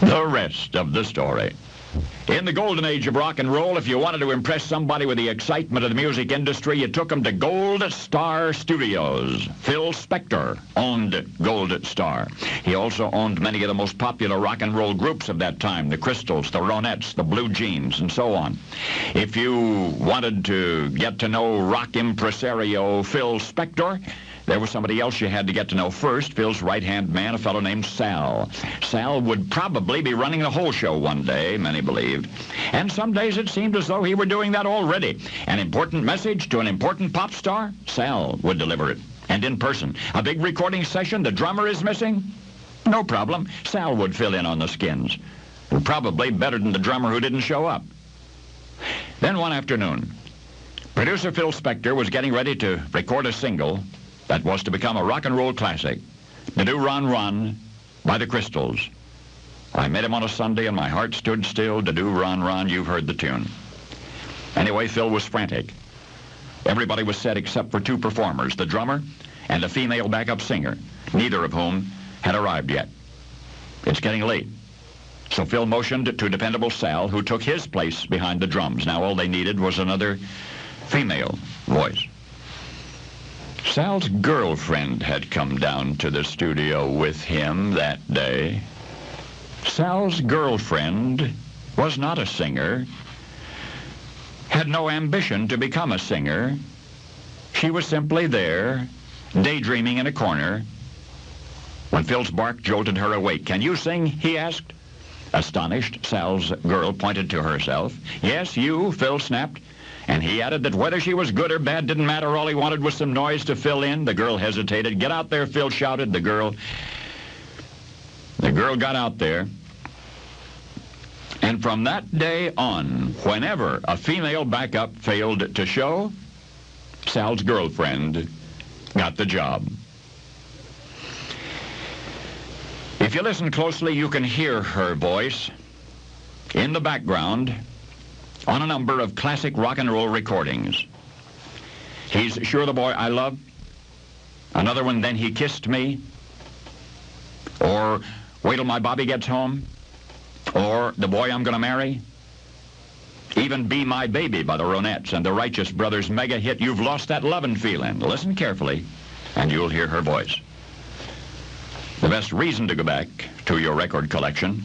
The rest of the story. In the golden age of rock and roll, if you wanted to impress somebody with the excitement of the music industry, you took them to Gold Star Studios. Phil Spector owned Gold Star. He also owned many of the most popular rock and roll groups of that time, the Crystals, the Ronettes, the Blue Jeans, and so on. If you wanted to get to know rock impresario Phil Spector, there was somebody else you had to get to know first, Phil's right-hand man, a fellow named Sal. Sal would probably be running the whole show one day, many believed. And some days it seemed as though he were doing that already. An important message to an important pop star, Sal would deliver it. And in person. A big recording session, the drummer is missing? No problem. Sal would fill in on the skins. Probably better than the drummer who didn't show up. Then one afternoon, producer Phil Spector was getting ready to record a single that was to become a rock and roll classic, "Do Run Run" by the Crystals. I met him on a Sunday and my heart stood still. "Do Run Run," you've heard the tune. Anyway, Phil was frantic. Everybody was set except for two performers, the drummer and a female backup singer, neither of whom had arrived yet. It's getting late. So Phil motioned to dependable Sal, who took his place behind the drums. Now all they needed was another female voice. Sal's girlfriend had come down to the studio with him that day. Sal's girlfriend was not a singer, had no ambition to become a singer. She was simply there, daydreaming in a corner, when Phil's bark jolted her awake. "Can you sing?" he asked. Astonished, Sal's girl pointed to herself. "Yes, you," Phil snapped. And he added that whether she was good or bad didn't matter. All he wanted was some noise to fill in. The girl hesitated. "Get out there," Phil shouted. The girl got out there. And from that day on, whenever a female backup failed to show, Sal's girlfriend got the job. If you listen closely, you can hear her voice in the background on a number of classic rock and roll recordings. "He's Sure the Boy I Love," another one, "Then He Kissed Me," or "Wait Till My Bobby Gets Home," or "The Boy I'm Gonna Marry," even "Be My Baby" by the Ronettes, and the Righteous Brothers' mega hit, "You've Lost That Lovin' Feelin'." Listen carefully, and you'll hear her voice. The best reason to go back to your record collection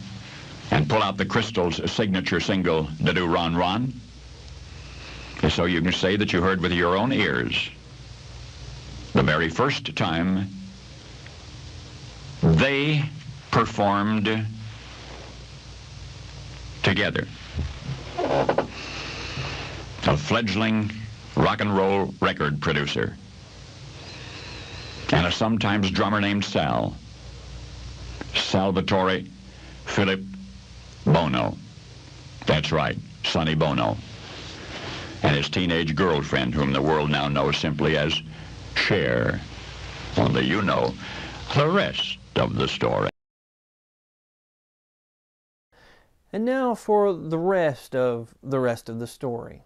and pull out the Crystals' signature single, "Do Run Run," is so you can say that you heard with your own ears the very first time they performed together. A fledgling rock and roll record producer and a sometimes drummer named Sal, Salvatore Philip Bono. That's right, Sonny Bono. And his teenage girlfriend, whom the world now knows simply as Cher. Only you know the rest of the story. And now for the rest of the story.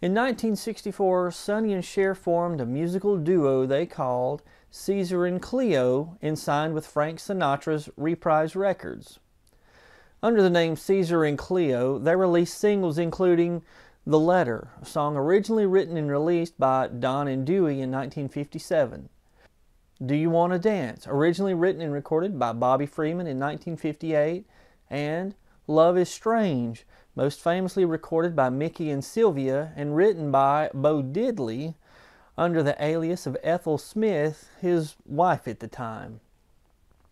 In 1964, Sonny and Cher formed a musical duo they called Caesar and Cleo and signed with Frank Sinatra's Reprise Records. Under the name Caesar and Cleo, they released singles including "The Letter," a song originally written and released by Don and Dewey in 1957. "Do You Want to Dance," originally written and recorded by Bobby Freeman in 1958, and "Love is Strange," most famously recorded by Mickey and Sylvia and written by Bo Diddley under the alias of Ethel Smith, his wife at the time.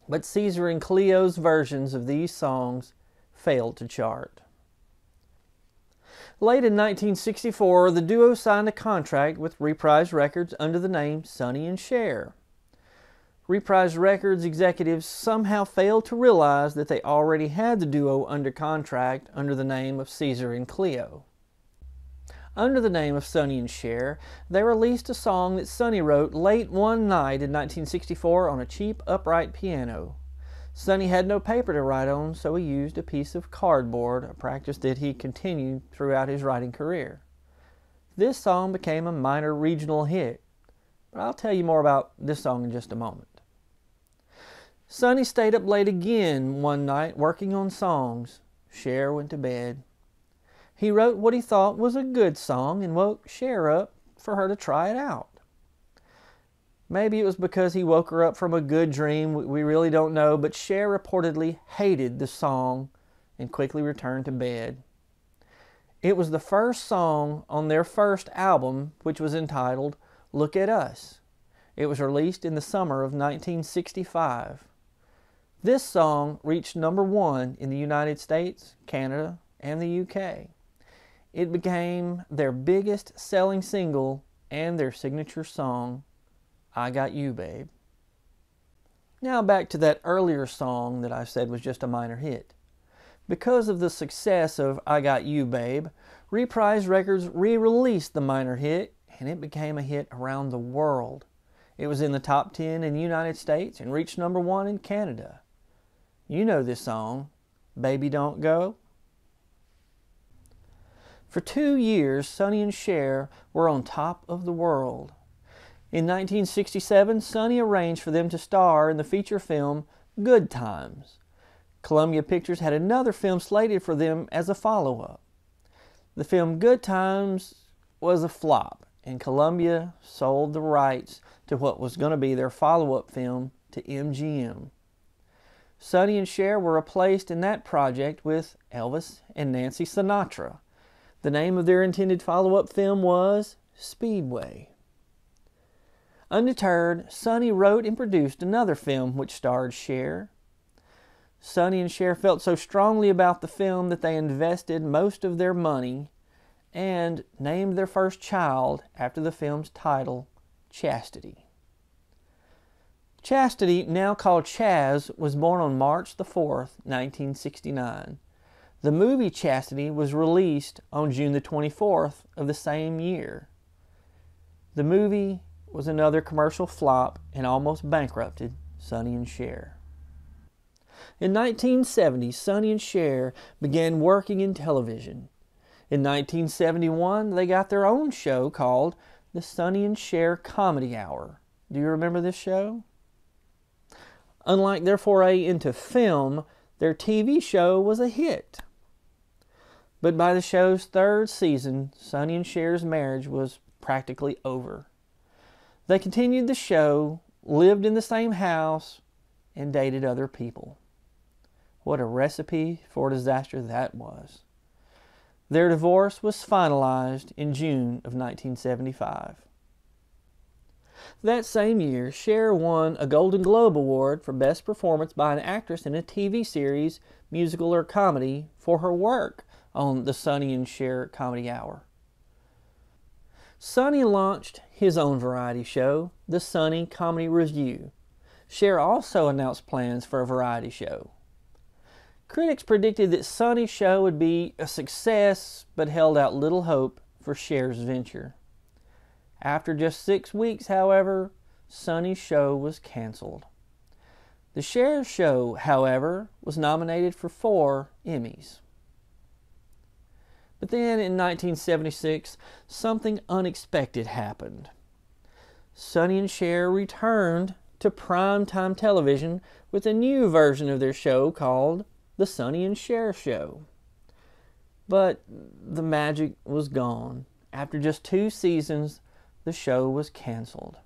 But Caesar and Cleo's versions of these songs failed to chart. Late in 1964, the duo signed a contract with Reprise Records under the name Sonny and Cher. Reprise Records executives somehow failed to realize that they already had the duo under contract under the name of Caesar and Cleo. Under the name of Sonny and Cher, they released a song that Sonny wrote late one night in 1964 on a cheap upright piano. Sonny had no paper to write on, so he used a piece of cardboard, a practice that he continued throughout his writing career. This song became a minor regional hit, but I'll tell you more about this song in just a moment. Sonny stayed up late again one night working on songs. Cher went to bed. He wrote what he thought was a good song and woke Cher up for her to try it out. Maybe it was because he woke her up from a good dream, we really don't know, but Cher reportedly hated the song and quickly returned to bed. It was the first song on their first album, which was entitled Look at Us. It was released in the summer of 1965. This song reached #1 in the United States, Canada, and the UK. It became their biggest selling single and their signature song, I Got You, Babe. Now back to that earlier song that I said was just a minor hit. Because of the success of I Got You, Babe, Reprise Records re-released the minor hit, and it became a hit around the world. It was in the top 10 in the United States and reached #1 in Canada. You know this song, Baby Don't Go. For 2 years, Sonny and Cher were on top of the world. In 1967, Sonny arranged for them to star in the feature film Good Times. Columbia Pictures had another film slated for them as a follow-up. The film Good Times was a flop, and Columbia sold the rights to what was going to be their follow-up film to MGM. Sonny and Cher were replaced in that project with Elvis and Nancy Sinatra. The name of their intended follow-up film was Speedway. Undeterred, Sonny wrote and produced another film which starred Cher. Sonny and Cher felt so strongly about the film that they invested most of their money and named their first child after the film's title, Chastity. Chastity, now called Chaz, was born on March the 4th, 1969. The movie Chastity was released on June the 24th of the same year. The movie was another commercial flop and almost bankrupted Sonny and Cher. In 1970, Sonny and Cher began working in television. In 1971, they got their own show called the Sonny and Cher Comedy Hour. Do you remember this show? Unlike their foray into film, their TV show was a hit. But by the show's third season, Sonny and Cher's marriage was practically over. They continued the show, lived in the same house, and dated other people. What a recipe for disaster that was. Their divorce was finalized in June of 1975. That same year, Cher won a Golden Globe Award for Best Performance by an Actress in a TV series, musical, or comedy for her work on the Sonny and Cher Comedy Hour. Sonny launched his own variety show, the Sonny Comedy Review. Cher also announced plans for a variety show. Critics predicted that Sonny's show would be a success, but held out little hope for Cher's venture. After just 6 weeks, however, Sonny's show was canceled. The Cher show, however, was nominated for 4 Emmys. But then in 1976, something unexpected happened. Sonny and Cher returned to primetime television with a new version of their show called The Sonny and Cher Show. But the magic was gone. After just 2 seasons, the show was canceled.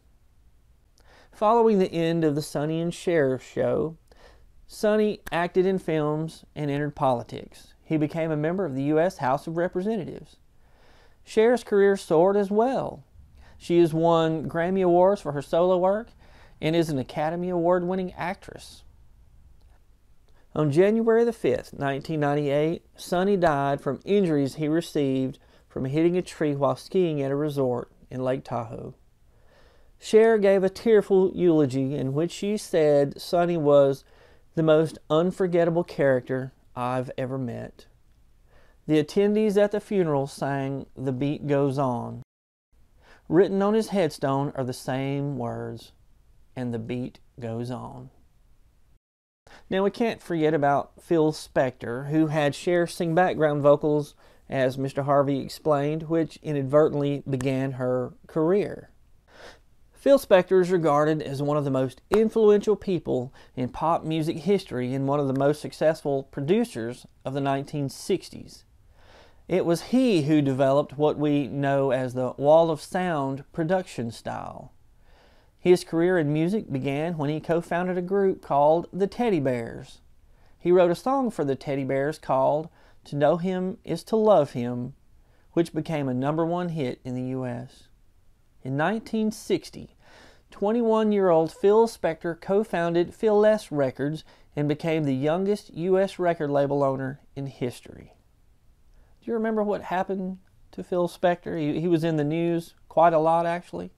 Following the end of The Sonny and Cher Show, Sonny acted in films and entered politics. He became a member of the U.S. House of Representatives. Cher's career soared as well. She has won Grammy Awards for her solo work and is an Academy Award-winning actress. On January the 5th, 1998, Sonny died from injuries he received from hitting a tree while skiing at a resort in Lake Tahoe. Cher gave a tearful eulogy in which she said Sonny was the most unforgettable character I've ever met. The attendees at the funeral sang The Beat Goes On. Written on his headstone are the same words, and the beat goes on. Now we can't forget about Phil Spector, who had Cher sing background vocals, as Mr. Harvey explained, which inadvertently began her career. Phil Spector is regarded as one of the most influential people in pop music history and one of the most successful producers of the 1960s. It was he who developed what we know as the wall of sound production style. His career in music began when he co-founded a group called the Teddy Bears. He wrote a song for the Teddy Bears called "To Know Him Is to Love Him," which became a #1 hit in the U.S. In 1960, 21-year-old Phil Spector co-founded Phil-less Records and became the youngest U.S. record label owner in history. Do you remember what happened to Phil Spector? He was in the news quite a lot, actually.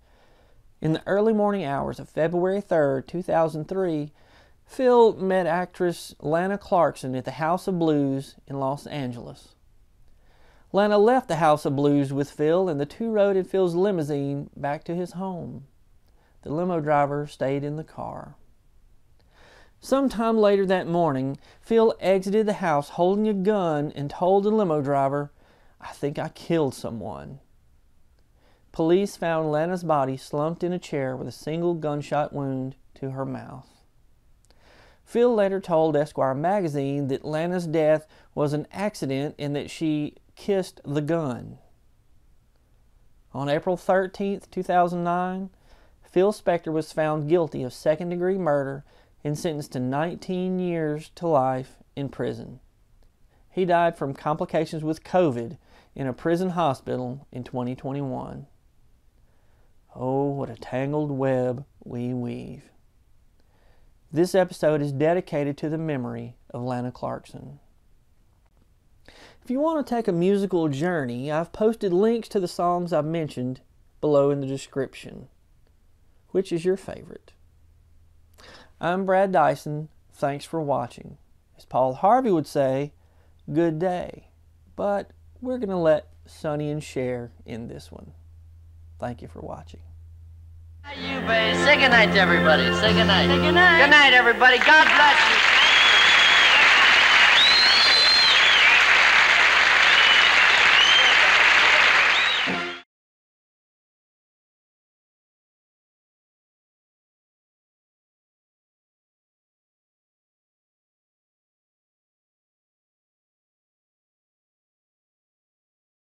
In the early morning hours of February 3rd, 2003, Phil met actress Lana Clarkson at the House of Blues in Los Angeles. Lana left the House of Blues with Phil, and the two rode in Phil's limousine back to his home. The limo driver stayed in the car. Sometime later that morning, Phil exited the house holding a gun and told the limo driver, "I think I killed someone." Police found Lana's body slumped in a chair with a single gunshot wound to her mouth. Phil later told Esquire magazine that Lana's death was an accident and that she kissed the gun. On April 13, 2009, Phil Spector was found guilty of second-degree murder and sentenced to 19 years to life in prison. He died from complications with COVID in a prison hospital in 2021. Oh, what a tangled web we weave. This episode is dedicated to the memory of Lana Clarkson. If you want to take a musical journey, I've posted links to the songs I've mentioned below in the description. Which is your favorite? I'm Brad Dison. Thanks for watching. As Paul Harvey would say, good day. But we're going to let Sonny and Cher in this one. Thank you for watching. You, babe. Say goodnight to everybody. Say goodnight. Say goodnight. Good night, everybody. God bless you.